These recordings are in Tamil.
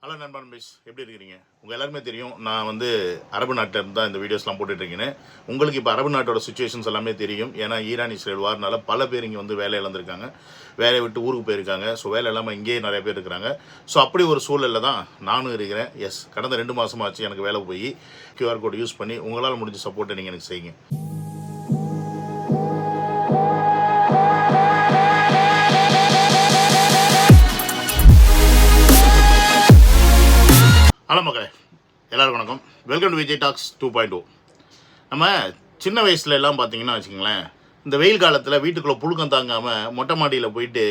ஹலோ நண்பன்பிஸ், எப்படி இருக்கிறீங்க? உங்கள் எல்லாருமே தெரியும், நான் வந்து அரபு நாட்டில் இருந்து தான் இந்த வீடியோஸ்லாம் போட்டுட்ருக்கேன்னு. உங்களுக்கு இப்போ அரபு நாட்டோட சுச்சுவேஷன்ஸ் எல்லாமே தெரியும். ஏன்னா ஈரான் இஸ்ரேல் வார்னால பல பேர் இங்கே வந்து வேலை இழந்திருக்காங்க, வேலையை விட்டு ஊருக்கு போயிருக்காங்க. ஸோ வேலை இல்லாமல் இங்கேயே நிறைய பேர் இருக்கிறாங்க. ஸோ அப்படி ஒரு சூழலில் தான் நானும் இருக்கிறேன். எஸ், கடந்த 2 மாதமாச்சு எனக்கு வேலை போய். QR கோட் யூஸ் பண்ணி உங்களால் முடிஞ்ச சப்போர்ட்டை நீங்கள் எனக்கு செய்யுங்க. ஹலோ மக்களே, எல்லாருக்கும் வணக்கம். Welcome to Vijay talks 2.0. நம்ம சின்ன வயசுல எல்லாம் பார்த்தீங்கன்னா வச்சுக்கோங்களேன், இந்த வெயில் காலத்தில் வீட்டுக்குள்ளே புழுக்கம் தாங்காமல் மொட்டை மாடியில் போயிட்டு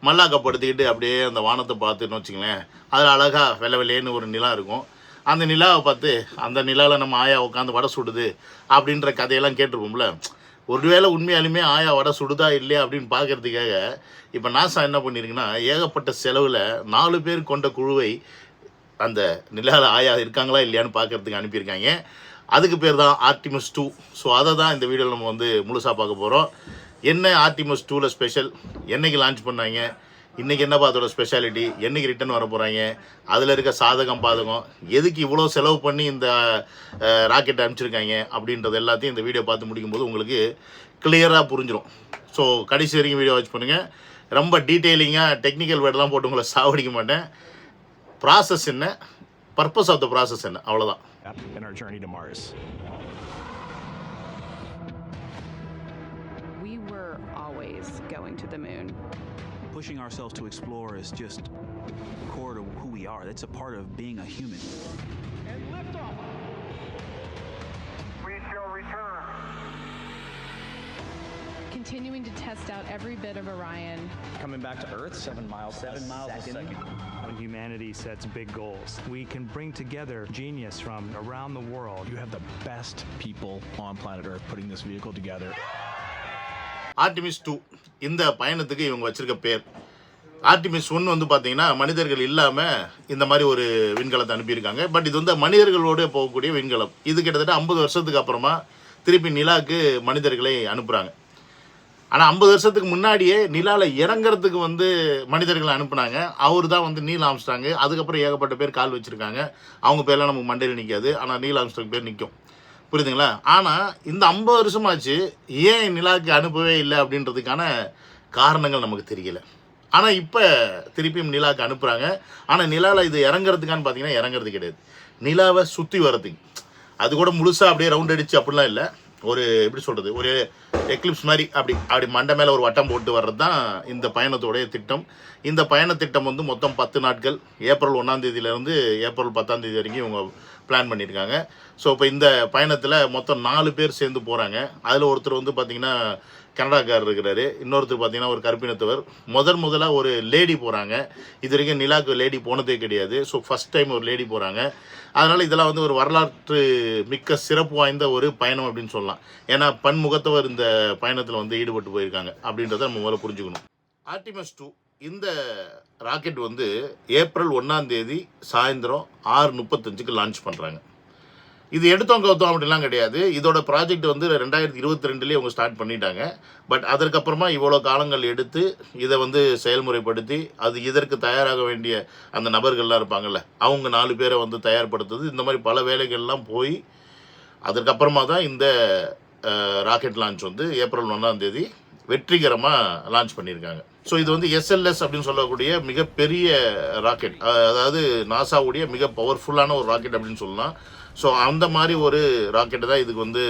மல்லாக்கப்படுத்திக்கிட்டு அப்படியே அந்த வானத்தை பார்த்துன்னு வச்சுங்களேன், அதில் அழகாக வெள்ளை வெள்ளையேன்னு ஒரு நிலா இருக்கும். அந்த நிலாவை பார்த்து அந்த நிலாவில் நம்ம ஆயா உட்காந்து வடை சுடுது அப்படின்ற கதையெல்லாம் கேட்டிருப்போம்ல. ஒருவேளை உண்மையாலுமே ஆயா வடை சுடுதா இல்லையா அப்படின்னு பார்க்கறதுக்காக இப்போ நாசா என்ன பண்ணியிருக்குன்னா, ஏகப்பட்ட செலவில் 4 பேர் கொண்ட குழுவை அந்த நிலாவில் ஆயா இருக்காங்களா இல்லையான்னு பார்க்கறதுக்கு அனுப்பியிருக்காங்க. அதுக்கு பேர் தான் ஆர்டிமஸ் 2. ஸோ அதை தான் இந்த வீடியோவில் நம்ம வந்து முழுசாக பார்க்க போகிறோம். என்ன ஆர்டிமஸ் 2ல் ஸ்பெஷல், என்றைக்கு லான்ச் பண்ணாங்க, இன்றைக்கி என்னப்பா அதோட ஸ்பெஷாலிட்டி, என்றைக்கு ரிட்டர்ன் வர போகிறாங்க, அதில் இருக்க சாதகம் பாதகம், எதுக்கு இவ்வளோ செலவு பண்ணி இந்த ராக்கெட்டை அனுப்பிச்சிருக்காங்க அப்படின்றது எல்லாத்தையும் இந்த வீடியோ பார்த்து முடிக்கும்போது உங்களுக்கு கிளியராக புரிஞ்சிடும். ஸோ கடைசி வரைக்கும் வீடியோ வாட்ச் பண்ணுங்கள். ரொம்ப டீட்டெயிலிங்காக டெக்னிக்கல் வேர்டெலாம் போட்டு உங்களை சாவடிக்க மாட்டேன். ப்ராசஸ் என்ன, பர்பஸ் ஆஃப் த ப்ராசஸ் என்ன, அவ்வளோதான். In our journey to Mars. We were always going to the moon. Pushing ourselves to explore is just core to who we are. That's a part of being a human. And liftoff. We shall return. Continuing to test out every bit of Orion. Coming back to Earth, 7 miles a second. When humanity sets big goals, we can bring together genius from around the world. You have the best people on planet Earth putting this vehicle together. Artemis 2 இந்த பயணத்துக்கு இவங்க வச்சிருக்க பேர். ஆர்டிமிஸ் 1 வந்து பார்த்தீங்கன்னா மனிதர்கள் இல்லாமல் இந்த மாதிரி ஒரு விண்கலத்தை அனுப்பியிருக்காங்க. பட் இது வந்து மனிதர்களோடு போகக்கூடிய விண்கலம். இது கிட்டத்தட்ட 50 வருஷத்துக்கு அப்புறமா திருப்பி நிலாவுக்கு மனிதர்களை அனுப்புகிறாங்க. ஆனால் 50 வருஷத்துக்கு முன்னாடியே நிலாவில் இறங்கிறதுக்கு வந்து மனிதர்களை அனுப்புனாங்க. அவர் தான் வந்து நீல் ஆம்ஸ்ட்ராங். அதுக்கப்புறம் ஏகப்பட்ட பேர் கால் வச்சுருக்காங்க. அவங்க பேர்லாம் நமக்கு மண்டையில் நிற்காது, ஆனால் நீல் ஆம்ஸ்ட்ராங் பேர் நிற்கும். புரியுதுங்களா? ஆனால் இந்த 50 வருஷமாச்சு ஏன் நிலாவுக்கு அனுப்பவே இல்லை அப்படின்றதுக்கான காரணங்கள் நமக்கு தெரியல. ஆனால் இப்போ திருப்பியும் நிலாவுக்கு அனுப்புகிறாங்க. ஆனால் நிலாவில் இது இறங்குறதுக்கான்னு பார்த்தீங்கன்னா இறங்குறது கிடையாது, நிலாவை சுற்றி வர்றதுக்கு. அது கூட முழுசாக அப்படியே ரவுண்ட் அடிச்சு அப்படிலாம் இல்லை. ஒரு எப்படி சொல்கிறது, ஒரு எக்லிப்ஸ் மாதிரி அப்படி மண்டை மேலே ஒரு வட்டம் போட்டு வர்றது தான் இந்த பயணத்தோடைய திட்டம். இந்த பயணத்திட்டம் வந்து மொத்தம் 10 நாட்கள், ஏப்ரல் 1ஆம் தேதியிலேருந்து ஏப்ரல் 10ஆம் தேதி வரைக்கும் இவங்க பிளான் பண்ணியிருக்காங்க. ஸோ இப்போ இந்த பயணத்தில் மொத்தம் 4 பேர் சேர்ந்து போகிறாங்க. அதில் ஒருத்தர் வந்து பார்த்திங்கன்னா கனடாக்காரர் இருக்கிறாரு, இன்னொருத்தர் பார்த்திங்கன்னா ஒரு கருப்பினத்தவர். முதலாக ஒரு லேடி போகிறாங்க. இது வரைக்கும் நிலாவுக்கு லேடி போனதே கிடையாது. ஸோ ஃபஸ்ட் டைம் ஒரு லேடி போகிறாங்க. அதனால் இதெல்லாம் வந்து ஒரு வரலாற்று மிக்க சிறப்பு வாய்ந்த ஒரு பயணம் அப்படின்னு சொல்லலாம். ஏன்னா பன்முகத்தவர் இந்த பயணத்தில் வந்து ஈடுபட்டு போயிருக்காங்க அப்படின்றத நம்ம முதல்ல புரிஞ்சுக்கணும். ஆர்டிமஸ் 2 இந்த ராக்கெட் வந்து ஏப்ரல் 1ஆம் தேதி சாயந்தரம் 6:35க்கு லான்ச் பண்ணுறாங்க. இது எடுத்தோம் கவுத்தோம் அப்படிலாம் கிடையாது. இதோட ப்ராஜெக்ட் வந்து 2022 அவங்க ஸ்டார்ட் பண்ணிட்டாங்க. பட் அதற்கப்புறமா இவ்வளோ காலங்கள் எடுத்து இதை வந்து செயல்முறைப்படுத்தி அது இதற்கு தயாராக வேண்டிய அந்த நபர்கள்லாம் இருப்பாங்கள்ல, அவங்க 4 பேரை வந்து தயார்படுத்துது. இந்த மாதிரி பல வேலைகள்லாம் போய் அதற்கப்புறமா தான் இந்த ராக்கெட் லான்ச் வந்து ஏப்ரல் 1ஆம் தேதி வெற்றிகரமாக லான்ச் பண்ணியிருக்காங்க. ஸோ இது வந்து SLS அப்படின்னு சொல்லக்கூடிய மிகப்பெரிய ராக்கெட், அதாவது நாசாவுடைய மிக பவர்ஃபுல்லான ஒரு ராக்கெட் அப்படின்னு சொல்லலாம். ஸோ அந்த மாதிரி ஒரு ராக்கெட்டை தான் இதுக்கு வந்து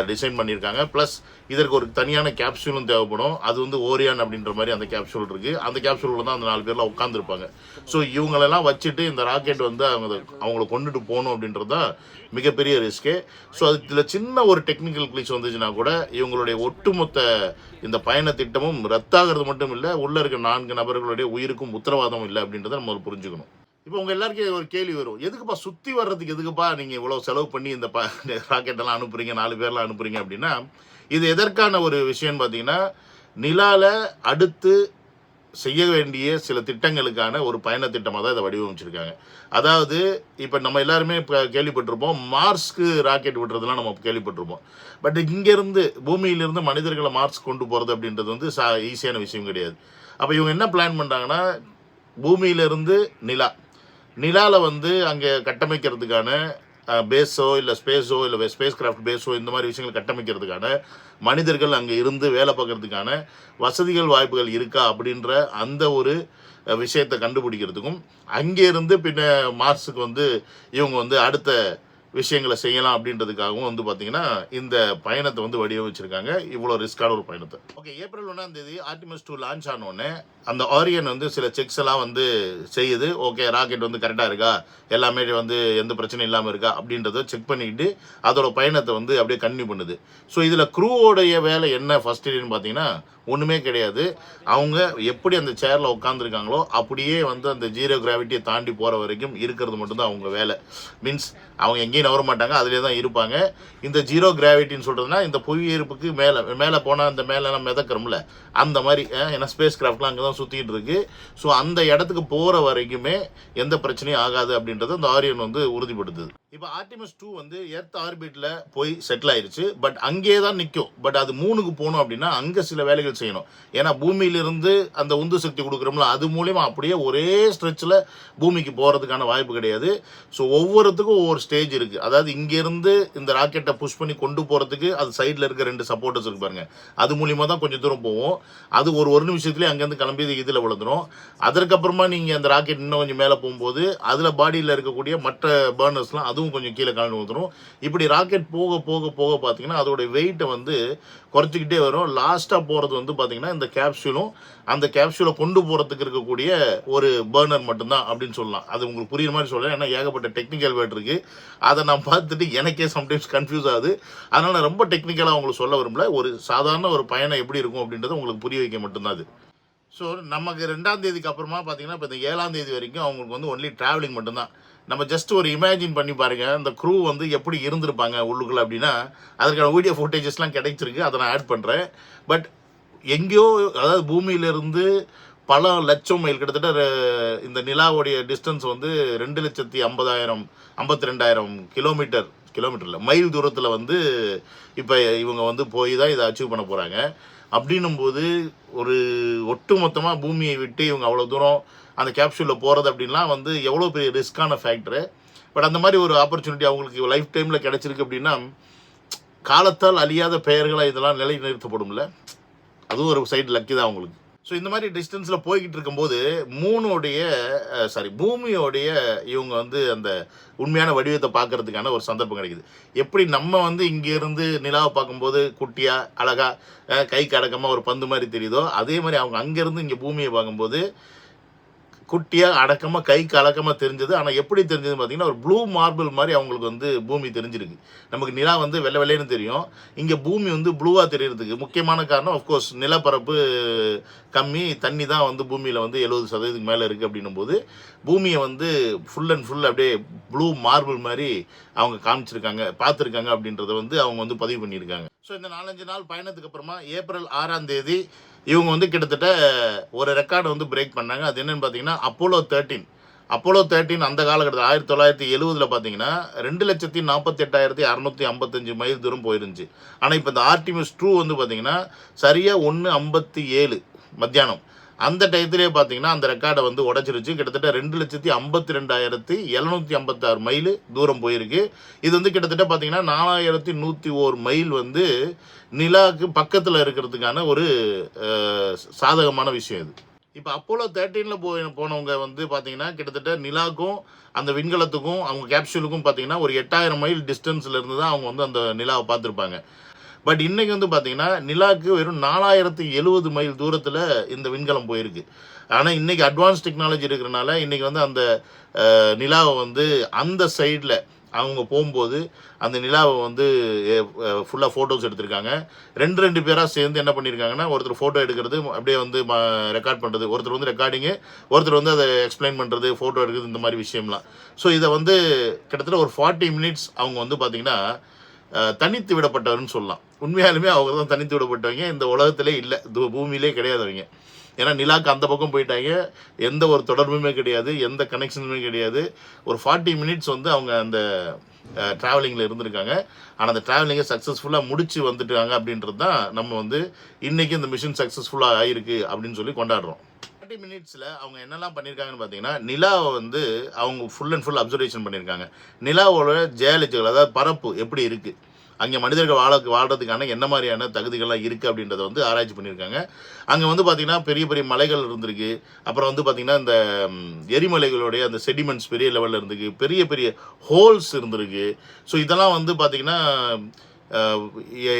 டிசைன் பண்ணியிருக்காங்க. ப்ளஸ் இதற்கு ஒரு தனியான கேப்சூலும் தேவைப்படும். அது வந்து ஓரியான் அப்படின்ற மாதிரி அந்த கேப்சூல் இருக்குது. அந்த கேப்சூலில் தான் அந்த 4 பேர்லாம் உட்காந்துருப்பாங்க. ஸோ இவங்களெல்லாம் வச்சுட்டு இந்த ராக்கெட் வந்து அவங்கள கொண்டுட்டு போகணும் அப்படின்றது தான் மிகப்பெரிய ரிஸ்க்கு. ஸோ அதில் சின்ன ஒரு டெக்னிக்கல் கிளிச் வந்துச்சுன்னா கூட இவங்களுடைய ஒட்டுமொத்த இந்த பயண திட்டமும் ரத்தாகிறது மட்டும் இல்லை, உள்ளே இருக்க 4 நபர்களுடைய உயிருக்கும் உத்தரவாதம் இல்லை அப்படின்றத நம்ம புரிஞ்சுக்கணும். இப்போ உங்கள் எல்லாருக்கும் ஒரு கேள்வி வரும், எதுக்குப்பா சுற்றி வர்றதுக்கு எதுக்குப்பா நீங்கள் இவ்வளோ செலவு பண்ணி இந்த ராக்கெட்டெல்லாம் அனுப்புகிறீங்க, 4 பேர்லாம் அனுப்புகிறீங்க அப்படின்னா, இது எதற்கான ஒரு விஷயம்னு பார்த்தீங்கன்னா, நிலாவில் அடுத்து செய்ய வேண்டிய சில திட்டங்களுக்கான ஒரு பயண திட்டமாக தான் இதை வடிவமைச்சிருக்காங்க. அதாவது இப்போ நம்ம எல்லாருமே இப்போ கேள்விப்பட்டிருப்போம், மார்ஸ்க்கு ராக்கெட் விடுறதுலாம் நம்ம கேள்விப்பட்டிருப்போம். பட் இங்கேருந்து பூமியிலிருந்து மனிதர்களை மார்ஸ் கொண்டு போகிறது அப்படின்றது வந்து ஈஸியான விஷயம் கிடையாது. அப்போ இவங்க என்ன பிளான் பண்ணுறாங்கன்னா, பூமியிலிருந்து நிலா, நிலாவில் வந்து அங்கே கட்டமைக்கிறதுக்கான பேஸோ இல்லை ஸ்பேஸோ இல்லை ஸ்பேஸ் கிராஃப்ட் பேஸோ இந்த மாதிரி விஷயங்கள் கட்டமைக்கிறதுக்கான மனிதர்கள் அங்கே இருந்து வேலை பார்க்கறதுக்கான வசதிகள் வாய்ப்புகள் இருக்கா அப்படின்ற அந்த ஒரு விஷயத்தை கண்டுபிடிக்கிறதுக்கும் அங்கேருந்து பின்ன மார்ஸுக்கு வந்து இவங்க வந்து அடுத்த விஷயங்களை செய்யலாம் அப்படின்றதுக்காகவும் வந்து பார்த்தீங்கன்னா இந்த பயணத்தை வந்து வடிவமைச்சிருக்காங்க, இவ்வளோ ரிஸ்கான ஒரு பயணத்தை. ஓகே, ஏப்ரல் 1 ஆர்டிமஸ் 2 லான்ச் ஆனோடனே அந்த ஆரியன் வந்து சில செக்ஸ் எல்லாம் வந்து செய்யுது. ஓகே, ராக்கெட் வந்து கரெக்டாக இருக்கா, எல்லாமே வந்து எந்த பிரச்சனையும் இல்லாமல் இருக்கா அப்படின்றத செக் பண்ணிக்கிட்டு அதோட பயணத்தை வந்து அப்படியே கன்டினியூ பண்ணுது. ஸோ இதில் க்ரூவோடைய வேலை என்ன ஃபர்ஸ்ட் இயர்னு பார்த்தீங்கன்னா ஒன்றுமே கிடையாது. அவங்க எப்படி அந்த சேரில் உட்காந்துருக்காங்களோ அப்படியே வந்து அந்த ஜீரோ கிராவிட்டியை தாண்டி போகிற வரைக்கும் இருக்கிறது மட்டும்தான் அவங்க வேலை. மீன்ஸ் அவங்க எங்கேயும் நவர மாட்டாங்க, அதிலே தான் இருப்பாங்க. இந்த ஜீரோ கிராவிட்டின்னு சொல்கிறதுனா இந்த புவியீர்ப்புக்கு மேலே போனால் அந்த மேலெல்லாம் மிதக்கிறோம்ல அந்த மாதிரி, ஏன்னா ஸ்பேஸ் கிராஃப்ட்லாம் அங்கே தான் சுற்றிட்டு இருக்கு. ஸோ அந்த இடத்துக்கு போகிற வரைக்குமே எந்த பிரச்சனையும் ஆகாது அப்படின்றத அந்த ஆரியன் வந்து உறுதிப்படுத்துது. இப்போ ஆர்டிமஸ் 2 வந்து எர்த் ஆர்பிட்டில் போய் செட்டில் ஆயிடுச்சு. பட் அங்கேயே தான் நிற்கும். பட் அது 3க்கு போகணும் அப்படின்னா அங்கே சில வேலைகள் செய்யணும். ஏன்னா பூமியிலிருந்து அந்த உந்து சக்தி கொடுக்குறோம்ல, அது மூலிமா அப்படியே ஒரே ஸ்ட்ரெச்சில் பூமிக்கு போகிறதுக்கான வாய்ப்பு கிடையாது. ஸோ ஒவ்வொருத்துக்கும் ஒவ்வொரு ஸ்டேஜ் இருக்குது. அதாவது இங்கேருந்து இந்த ராக்கெட்டை புஷ் பண்ணி கொண்டு போகிறதுக்கு அது சைடில் இருக்க 2 சப்போர்ட்டர்ஸ் இருக்கு பாருங்க, அது மூலிமா தான் கொஞ்சம் தூரம் போவோம். அது ஒரு நிமிஷத்துலேயே அங்கேருந்து கிளம்பி இதில் விழுந்துடும். அதற்கப்புறமா நீங்கள் அந்த ராக்கெட் இன்னும் கொஞ்சம் மேலே போகும்போது அதில் பாடியில் இருக்கக்கூடிய மற்ற பர்னர்ஸ்லாம் அதுவும் கொஞ்சம் கீழே கலந்து வந்துடும். இப்படி ராக்கெட் போக போக போக பார்த்தீங்கன்னா அதோட வெயிட்டை வந்து குறைச்சிக்கிட்டே வரும். லாஸ்ட்டாக போகிறது வந்து பார்த்தீங்கன்னா இந்த கேப்சூலும் அந்த கேப்சூலை கொண்டு போகிறதுக்கு இருக்கக்கூடிய ஒரு பர்னர் மட்டும்தான் அப்படின்னு சொல்லலாம். அது உங்களுக்கு புரியுற மாதிரி சொல்லலாம், ஏன்னா ஏகப்பட்ட டெக்னிக்கல் வேர்ட் இருக்குது. அதை நான் பார்த்துட்டு எனக்கே சம்டைம்ஸ் கன்ஃபியூஸ் ஆகுது. அதனால் நான் ரொம்ப டெக்னிக்கலாக உங்களுக்கு சொல்ல விரும்பல. ஒரு சாதாரண ஒரு பயணம் எப்படி இருக்கும் அப்படின்றத உங்களுக்கு புரிய வைக்க மட்டும்தான் அது. ஸோ நமக்கு 2ஆம் தேதிக்கு அப்புறமா பார்த்தீங்கன்னா இப்போ இந்த 7ஆம் தேதி வரைக்கும் அவங்களுக்கு வந்து ஒன்லி ட்ராவலிங் மட்டும்தான். நம்ம ஜஸ்ட் ஒரு இமேஜின் பண்ணி பாருங்கள், இந்த க்ரூ வந்து எப்படி இருந்திருப்பாங்க உள்ளுக்குள்ள அப்படின்னா அதற்கான வீடியோ ஃபுட்டேஜஸ்லாம் கிடைச்சிருக்கு, அதை நான் ஆட் பண்ணுறேன். பட் எங்கேயோ, அதாவது பூமியிலிருந்து பல லட்சம் மைல், கிட்டத்தட்ட இந்த நிலாவுடைய டிஸ்டன்ஸ் வந்து 2,50,000 கிலோமீட்டரில் மைல் தூரத்தில் வந்து இப்போ இவங்க வந்து போய் தான் இதை அச்சீவ் பண்ண போகிறாங்க. அப்படின்னும்போது ஒரு ஒட்டு மொத்தமாக பூமியை விட்டு இவங்க அவ்வளோ தூரம் அந்த கேப்சூலில் போகிறது அப்படின்லாம் வந்து எவ்வளோ பெரிய ரிஸ்க்கான ஃபேக்டரு. பட் அந்த மாதிரி ஒரு ஆப்பர்ச்சுனிட்டி அவங்களுக்கு லைஃப் டைமில் கிடச்சிருக்கு அப்படின்னா காலத்தால் அழியாத பெயர்களாக இதெல்லாம் நிலைநிறுத்தப்படும்ல, அதுவும் ஒரு சைடு லக்கி தான் அவங்களுக்கு. ஸோ இந்த மாதிரி டிஸ்டன்ஸில் போய்கிட்டு இருக்கும்போது பூமியோடைய இவங்க வந்து அந்த உண்மையான வடிவத்தை பார்க்கறதுக்கான ஒரு சந்தர்ப்பம் கிடைக்குது. எப்படி நம்ம வந்து இங்கேருந்து நிலாவை பார்க்கும்போது குட்டியாக அழகாக கைக்கு அடக்கமாக ஒரு பந்து மாதிரி தெரியுதோ, அதே மாதிரி அவங்க அங்கேருந்து இங்கே பூமியை பார்க்கும்போது குட்டியாக அடக்கமாக கைக்கு அடக்கமாக தெரிஞ்சது. ஆனால் எப்படி தெரிஞ்சதுன்னு பார்த்தீங்கன்னா ஒரு ப்ளூ மார்பிள் மாதிரி அவங்களுக்கு வந்து பூமி தெரிஞ்சிருக்கு. நமக்கு நிலா வந்து வெள்ளை வெள்ளைன்னு தெரியும், இங்கே பூமி வந்து ப்ளூவாக தெரியறதுக்கு முக்கியமான காரணம் ஆஃப்கோர்ஸ் நிலப்பரப்பு கம்மி, தண்ணி தான் வந்து பூமியில் வந்து 70% மேலே இருக்குது. அப்படின்னும் போது பூமியை வந்து ஃபுல் அண்ட் ஃபுல் அப்படியே ப்ளூ மார்பிள் மாதிரி அவங்க பார்த்துருக்காங்க அப்படின்றத வந்து அவங்க வந்து பதிவு பண்ணியிருக்காங்க. ஸோ இந்த 4-5 நாள் பயணத்துக்கு அப்புறமா ஏப்ரல் 6ஆம் தேதி இவங்க வந்து கிட்டத்தட்ட ஒரு ரெக்கார்டை வந்து பிரேக் பண்ணாங்க. அது என்னென்னு பார்த்தீங்கன்னா அப்போலோ 13 அந்த காலகட்டத்தில் 1970 பார்த்தீங்கன்னா 2,48,655 மைல் தூரம் போயிருந்துச்சு. ஆனால் இப்போ இந்த ஆர்டிமஸ் 2 வந்து பார்த்தீங்கன்னா சரியாக 1:57 மத்தியானம் அந்த டயத்திலே பார்த்தீங்கன்னா அந்த ரெக்கார்டை வந்து உடச்சிருச்சு. கிட்டத்தட்ட 2,52,756 மைல் தூரம் போயிருக்கு. இது வந்து கிட்டத்தட்ட பார்த்தீங்கன்னா 4,101 மைல் வந்து நிலாவுக்கு பக்கத்தில் இருக்கிறதுக்கான ஒரு சாதகமான விஷயம் இது. இப்போ அப்போலோ 13 போனவங்க வந்து பார்த்தீங்கன்னா கிட்டத்தட்ட நிலாவுக்கும் அந்த விண்கலத்துக்கும் அவங்க கேப்சூலுக்கும் பார்த்தீங்கன்னா ஒரு 8,000 மைல் டிஸ்டன்ஸில் இருந்து தான் அவங்க வந்து அந்த நிலாவை பார்த்துருப்பாங்க. பட் இன்றைக்கி வந்து பார்த்தீங்கன்னா நிலாவுக்கு வெறும் 4,070 மைல் தூரத்தில் இந்த விண்கலம் போயிருக்கு. ஆனால் இன்றைக்கி அட்வான்ஸ் டெக்னாலஜி இருக்கிறனால இன்றைக்கி வந்து அந்த நிலாவை வந்து அந்த சைடில் அவங்க போகும்போது அந்த நிலாவை வந்து ஃபுல்லாக ஃபோட்டோஸ் எடுத்திருக்காங்க. 2 பேராக சேர்ந்து என்ன பண்ணியிருக்காங்கன்னா ஒருத்தர் ஃபோட்டோ எடுக்கிறது, அப்படியே வந்து ரெக்கார்ட் பண்ணுறது, ஒருத்தர் வந்து ரெக்கார்டிங்கு, ஒருத்தர் வந்து அதை எக்ஸ்பிளைன் பண்ணுறது, ஃபோட்டோ எடுக்கிறது, இந்த மாதிரி விஷயம்லாம். ஸோ இதை வந்து கிட்டத்தட்ட ஒரு 40 மினிட்ஸ் அவங்க வந்து பார்த்திங்கன்னா தனித்து விடப்பட்டவர்னு சொல்லலாம். உண்மையாலுமே அவங்க தான் தனித்து விடப்பட்டவங்க, இந்த உலகத்திலே இல்லை, பூமியிலே கிடையாதவங்க. ஏன்னா நிலாவுக்கு அந்த பக்கம் போயிட்டாங்க, எந்த ஒரு தொடர்புமே கிடையாது, எந்த கனெக்ஷனுமே கிடையாது. ஒரு 40 மினிட்ஸ் வந்து அவங்க அந்த ட்ராவலிங்கில் இருந்திருக்காங்க. ஆனால் அந்த ட்ராவலிங்கை சக்ஸஸ்ஃபுல்லாக முடிச்சு வந்துட்டாங்க அப்படின்றது தான் நம்ம வந்து இன்றைக்கி இந்த மிஷன் சக்ஸஸ்ஃபுல்லாக ஆகிருக்கு அப்படின்னு சொல்லி கொண்டாடுறோம். 30 மினிட்ஸில் அவங்க என்னெல்லாம் பண்ணியிருக்காங்கன்னு பார்த்தீங்கன்னா, நிலாவை வந்து அவங்க ஃபுல் அண்ட் ஃபுல் அப்சர்வேஷன் பண்ணியிருக்காங்க. நிலாவோட ஜியாலஜிக்கல், அதாவது பரப்பு எப்படி இருக்குது, அங்கே மனிதர்கள் வாழ்கிறதுக்கான என்ன மாதிரியான தகுதிகள்லாம் இருக்குது அப்படின்றத வந்து ஆராய்ச்சி பண்ணியிருக்காங்க. அங்கே வந்து பார்த்திங்கன்னா பெரிய பெரிய மலைகள் இருந்திருக்கு. அப்புறம் வந்து பார்த்திங்கன்னா இந்த எரிமலைகளுடைய அந்த செடிமெண்ட்ஸ் பெரிய லெவலில் இருந்திருக்கு. பெரிய பெரிய ஹோல்ஸ் இருந்திருக்கு. ஸோ இதெல்லாம் வந்து பார்த்திங்கன்னா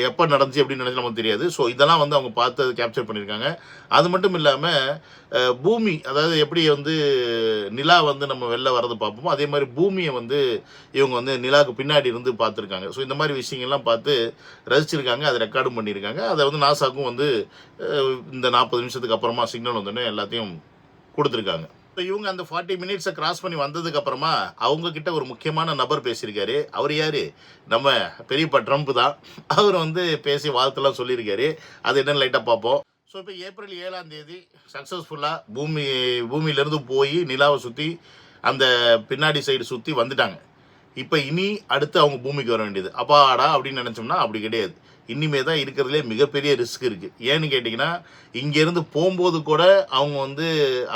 எப்போ நடந்துச்சு அப்படின்னு நினச்சி நமக்கு தெரியாது. ஸோ இதெல்லாம் வந்து அவங்க பார்த்து அதை கேப்சர் பண்ணியிருக்காங்க. அது மட்டும் இல்லாமல் பூமி, அதாவது எப்படி வந்து நிலா வந்து நம்ம வெளில வர்றது பார்ப்போமோ அதே மாதிரி பூமியை வந்து இவங்க வந்து நிலாவுக்கு பின்னாடி இருந்து பார்த்துருக்காங்க. ஸோ இந்த மாதிரி விஷயங்கள்லாம் பார்த்து ரசிச்சிருக்காங்க. அதை ரெக்கார்டும் பண்ணியிருக்காங்க. அதை வந்து நாசாக்கும் வந்து இந்த 40 நிமிஷத்துக்கு அப்புறமா சிக்னல் வந்தோடனே எல்லாத்தையும் கொடுத்துருக்காங்க. ஸோ இவங்க அந்த 40 மினிட்ஸை கிராஸ் பண்ணி வந்ததுக்கு அப்புறமா அவங்க கிட்ட ஒரு முக்கியமான நபர் பேசியிருக்காரு. அவர் யாரு? நம்ம பெரியப்பா ட்ரம்ப் தான். அவர் வந்து பேசி வாழ்த்துலாம் சொல்லியிருக்காரு. அது என்னன்னு லைட்டாக பார்ப்போம். ஸோ இப்போ ஏப்ரல் 7ஆம் தேதி சக்ஸஸ்ஃபுல்லாக பூமியிலேருந்து போய் நிலாவை சுற்றி அந்த பின்னாடி சைடு சுற்றி வந்துட்டாங்க. இப்போ இனி அடுத்து அவங்க பூமிக்கு வர வேண்டியது. அப்பாடா அப்படின்னு நினச்சோம்னா அப்படி கிடையாது. இனிமே தான் இருக்கிறதுலே மிகப்பெரிய ரிஸ்க் இருக்குது. ஏன்னு கேட்டிங்கன்னா, இங்கேருந்து போகும்போது கூட அவங்க வந்து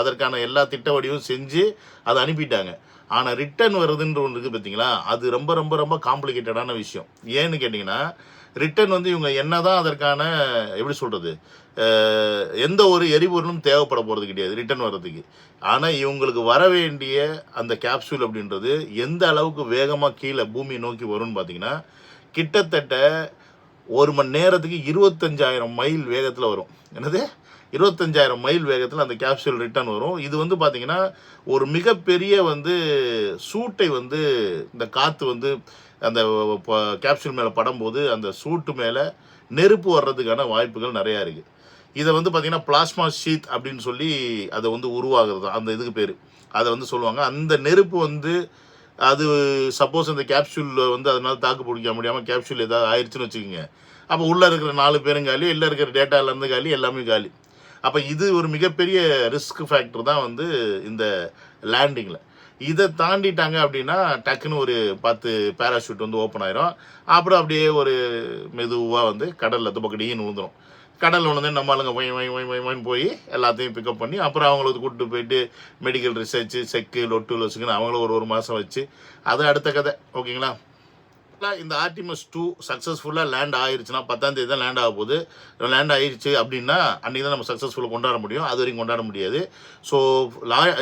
அதற்கான எல்லா திட்ட வடிவும் செஞ்சு அதை அனுப்பிட்டாங்க. ஆனால் ரிட்டர்ன் வருதுன்ற ஒன்று இருக்குது பார்த்தீங்களா, அது ரொம்ப ரொம்ப ரொம்ப காம்ப்ளிகேட்டடான விஷயம். ஏன்னு கேட்டிங்கன்னா, ரிட்டர்ன் வந்து இவங்க என்ன தான் அதற்கான எப்படி சொல்கிறது, எந்த ஒரு எரிபொருளும் தேவைப்பட போகிறது கிடையாது ரிட்டர்ன் வர்றதுக்கு. ஆனால் இவங்களுக்கு வர வேண்டிய அந்த கேப்சூல் அப்படின்றது எந்த அளவுக்கு வேகமாக கீழே பூமியை நோக்கி வரும்னு பார்த்தீங்கன்னா, கிட்டத்தட்ட 1 மணி நேரத்துக்கு 25,000 மைல் வேகத்தில் வரும். என்னது, 25,000 மைல் வேகத்தில் அந்த கேப்சூல் ரிட்டர்ன் வரும். இது வந்து பார்த்திங்கன்னா ஒரு மிகப்பெரிய வந்து சூட்டை வந்து இந்த காற்று வந்து அந்த கேப்சூல் மேலே படும்போது அந்த சூட்டு மேலே நெருப்பு வர்றதுக்கான வாய்ப்புகள் நிறையா இருக்குது. இதை வந்து பார்த்திங்கன்னா பிளாஸ்மா ஷீத் அப்படின்னு சொல்லி அதை வந்து உருவாகிறது, அந்த இதுக்கு பேர் அதை வந்து சொல்லுவாங்க. அந்த நெருப்பு வந்து அது சப்போஸ் அந்த கேப்சூலில் வந்து அதனால் தாக்கு பிடிக்க முடியாமல் கேப்சூல் ஏதாவது ஆயிடுச்சுன்னு வச்சுக்கோங்க, அப்போ உள்ளே இருக்கிற 4 பேரும் காலி, உள்ளே இருக்கிற டேட்டாலேருந்து காலி, எல்லாமே காலி. அப்போ இது ஒரு மிகப்பெரிய ரிஸ்க் ஃபேக்டர் தான் வந்து இந்த லேண்டிங்கில். இதை தாண்டிட்டாங்க அப்படின்னா டக்குன்னு ஒரு 10 பேராஷூட் வந்து ஓப்பன் ஆயிரும். அப்புறம் அப்படியே ஒரு மெதுவாக வந்து கடலில் துப்பக்கடின்னு விழுந்துடும். கடலில் விழுந்து நம்ம ஆளுங்க ஒய் போய் எல்லாத்தையும் பிக்கப் பண்ணி அப்புறம் அவங்கள கூப்பிட்டு போயிட்டு மெடிக்கல் ரிசர்ச்சு, செக்கு, லொட்டு லொசுக்குன்னு அவங்கள ஒரு மாதம் வச்சு அது அடுத்த கதை. ஓகேங்களா? இந்த ஆர்டிமஸ் 2 சக்ஸஸ்ஃபுல்லாக லேண்ட் ஆயிடுச்சுன்னா 10ஆம் தேதி தான் லேண்ட் ஆக போகுது. லேண்ட் ஆயிடுச்சு அப்படின்னா அன்றைக்கி தான் நம்ம சக்ஸஸ்ஃபுல்லாக கொண்டாட முடியும். அது வரைக்கும் கொண்டாட முடியாது. ஸோ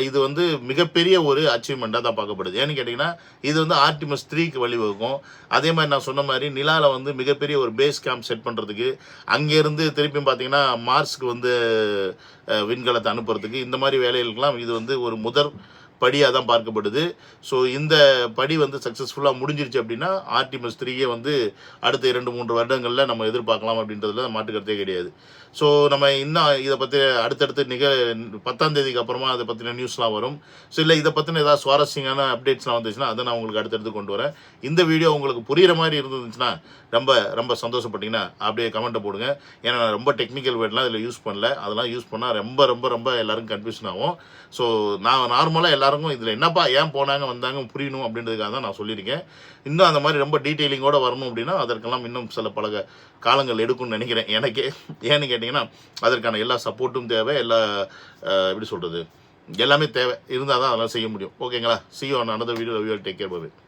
இது வந்து மிகப்பெரிய ஒரு அச்சீவ்மெண்ட்டாக தான் பார்க்கப்படுது. ஏன்னு கேட்டிங்கன்னா, இது வந்து ஆர்டிமஸ் 3க்கு வழிவகுக்கும். அதே மாதிரி நான் சொன்ன மாதிரி நிலாவில் வந்து மிகப்பெரிய ஒரு பேஸ் கேம்ப் செட் பண்ணுறதுக்கு, அங்கேருந்து திருப்பியும் பார்த்திங்கன்னா மார்ஸ்க்கு வந்து விண்கலத்தை அனுப்புறதுக்கு, இந்த மாதிரி வேலைகளுக்கெல்லாம் இது வந்து ஒரு முதல் படியாக தான் பார்க்கப்படுது. ஸோ இந்த படி வந்து சக்ஸஸ்ஃபுல்லாக முடிஞ்சிருச்சு அப்படின்னா ஆர்டிமஸ் 3 வந்து அடுத்த 2-3 வருடங்களில் நம்ம எதிர்பார்க்கலாம் அப்படின்றதுல மாற்றுக்கிறதே கிடையாது. ஸோ நம்ம இன்னும் இதை பற்றி அடுத்தடுத்து 10ஆம் தேதிக்கு அப்புறமா அதை பற்றின நியூஸ்லாம் வரும். ஸோ இல்லை இதை பற்றின ஏதாவது சுவாரஸ்யமான அப்டேட்ஸ்லாம் வந்துச்சுன்னா அதை நான் உங்களுக்கு அடுத்தடுத்து கொண்டு வரேன். இந்த வீடியோ உங்களுக்கு புரிகிற மாதிரி இருந்துச்சுன்னா ரொம்ப ரொம்ப சந்தோஷப்பட்டீங்கன்னா அப்படியே கமெண்ட்டை போடுங்க. ஏன்னா நான் ரொம்ப டெக்னிக்கல் வேர்ட்லாம் இதில் யூஸ் பண்ணல. அதெல்லாம் யூஸ் பண்ணால் ரொம்ப ரொம்ப ரொம்ப எல்லாருக்கும் கன்ஃபியூஷன் ஆகும். ஸோ நான் நார்மலாக எல்லாருக்கும் இதில் என்னப்பா ஏன் போனாங்க வந்தாங்க புரியணும் அப்படின்றதுக்காக தான் நான் சொல்லியிருக்கேன். இன்னும் அந்த மாதிரி ரொம்ப டீட்டெயிலிங்கோடு வரணும் அப்படின்னா அதற்கெல்லாம் இன்னும் சில பல காலங்கள் எடுக்கும்னு நினைக்கிறேன் எனக்கே. ஏன்னு கேட்டிங்கன்னா அதற்கான எல்லா சப்போர்ட்டும் தேவை, எல்லா எப்படி சொல்கிறது எல்லாமே தேவை இருந்தால் தான் அதெல்லாம் செய்ய முடியும். ஓகேங்களா? see you on another video. Love you all. Take care. Bye.